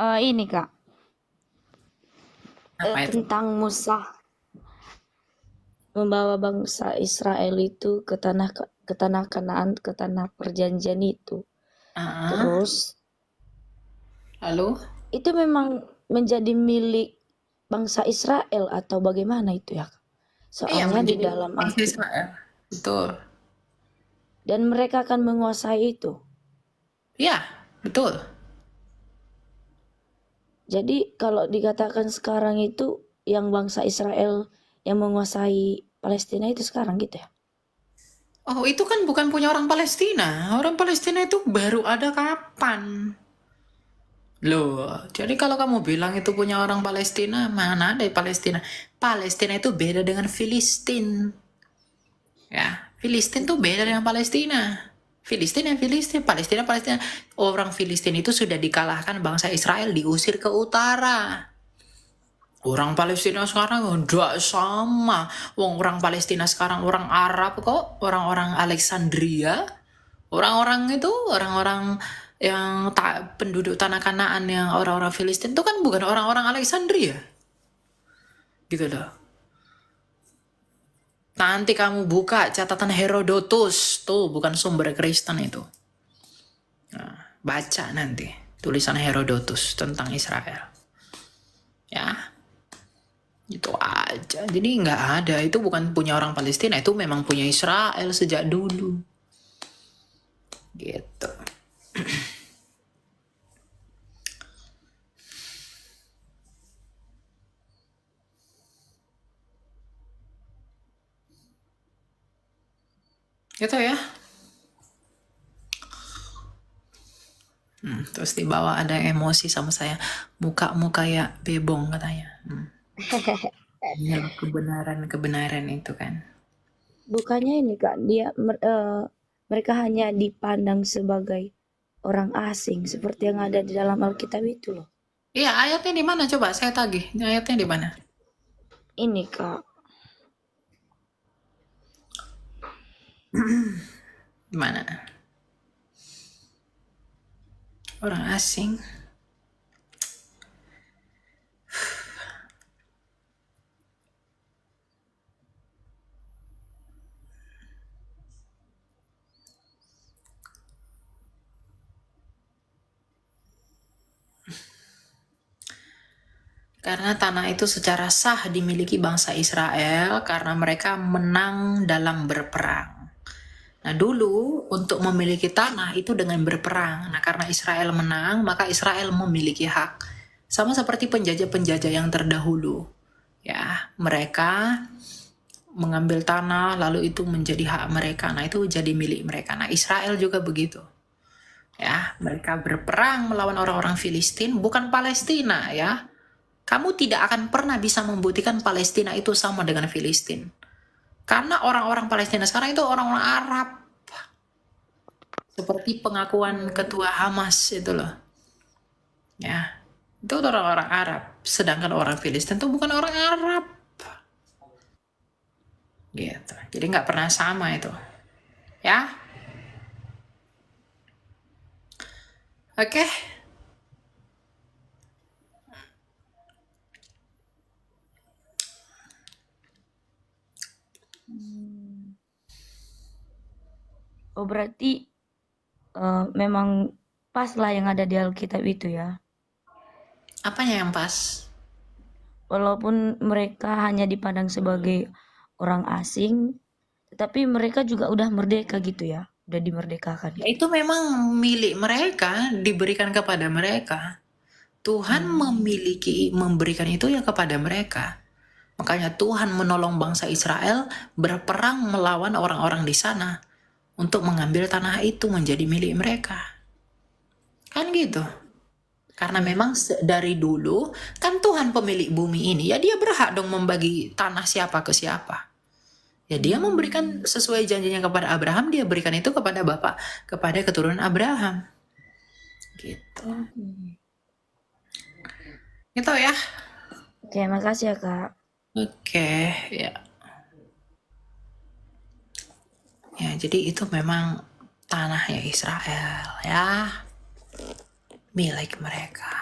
ini Kak, Apa itu? tentang Musa membawa bangsa Israel itu ke tanah Kanaan, ke tanah perjanjian itu. Ah, Terus lalu? itu memang menjadi milik bangsa Israel atau bagaimana itu ya? Iya, Soalnya di menjadi dalam bangsa Alkitab Israel. Betul. dan mereka akan menguasai itu. Ya, betul. Jadi kalau dikatakan sekarang itu yang bangsa Israel yang menguasai Palestina itu sekarang gitu ya? Oh, itu kan bukan punya orang Palestina. Orang Palestina itu baru ada kapan? Loh, jadi kalau kamu bilang itu punya orang Palestina, mana ada Palestina? Palestina itu beda dengan Filistin. Ya, Filistin tuh beda dengan Palestina. Filistin ya Filistin, Palestina Palestina. Orang Filistin itu sudah dikalahkan bangsa Israel, diusir ke utara. Orang Palestina sekarang udah sama. Orang Palestina sekarang orang Arab kok, orang-orang Alexandria. Orang-orang itu, orang-orang yang penduduk tanah Kanaan yang orang-orang Filistin itu kan bukan orang-orang Alexandria. Gitu loh. Nanti kamu buka catatan Herodotus, tuh bukan sumber Kristen itu. Nah, baca nanti tulisan Herodotus tentang Israel. Ya, itu aja. Jadi nggak ada, itu bukan punya orang Palestina, itu memang punya Israel sejak dulu. Gitu. Gitu ya. Terus di bawah ada emosi sama saya. Mukamu kayak bebong katanya. Inilah kebenaran itu kan. Bukannya ini Kak, mereka hanya dipandang sebagai orang asing seperti yang ada di dalam Alkitab itu loh. Iya, ayatnya di mana coba saya tagih. Ayatnya di mana? Ini Kak, Di mana? Orang asing. Karena tanah itu secara sah dimiliki bangsa Israel karena mereka menang dalam berperang. Nah dulu untuk memiliki tanah itu dengan berperang. Nah karena Israel menang maka Israel memiliki hak. Sama seperti penjajah-penjajah yang terdahulu. Ya, mereka mengambil tanah lalu itu menjadi hak mereka. Nah itu jadi milik mereka. Nah Israel juga begitu. Ya, mereka berperang melawan orang-orang Filistin, bukan Palestina ya. Kamu tidak akan pernah bisa membuktikan Palestina itu sama dengan Filistin. Karena orang-orang Palestina sekarang itu orang-orang Arab. Seperti pengakuan ketua Hamas itu loh. Ya, itu orang-orang Arab. Sedangkan orang Filistin itu bukan orang Arab. Gitu. Jadi nggak pernah sama itu. Ya, oke. Oh berarti memang pas lah yang ada di Alkitab itu ya. Apanya yang pas? Walaupun mereka hanya dipandang sebagai orang asing, tetapi mereka juga udah merdeka gitu ya, udah dimerdekakan. Ya, itu memang milik mereka, diberikan kepada mereka. Tuhan memberikan itu ya kepada mereka. Makanya Tuhan menolong bangsa Israel berperang melawan orang-orang di sana untuk mengambil tanah itu menjadi milik mereka. Kan gitu. Karena memang dari dulu kan Tuhan pemilik bumi ini, ya dia berhak dong membagi tanah siapa ke siapa. Ya dia memberikan sesuai janjinya kepada Abraham, dia berikan itu kepada kepada keturunan Abraham. Gitu. Gitu ya. Oke, makasih ya Kak. Oke, ya. Ya, jadi itu memang tanahnya Israel ya. Milik mereka.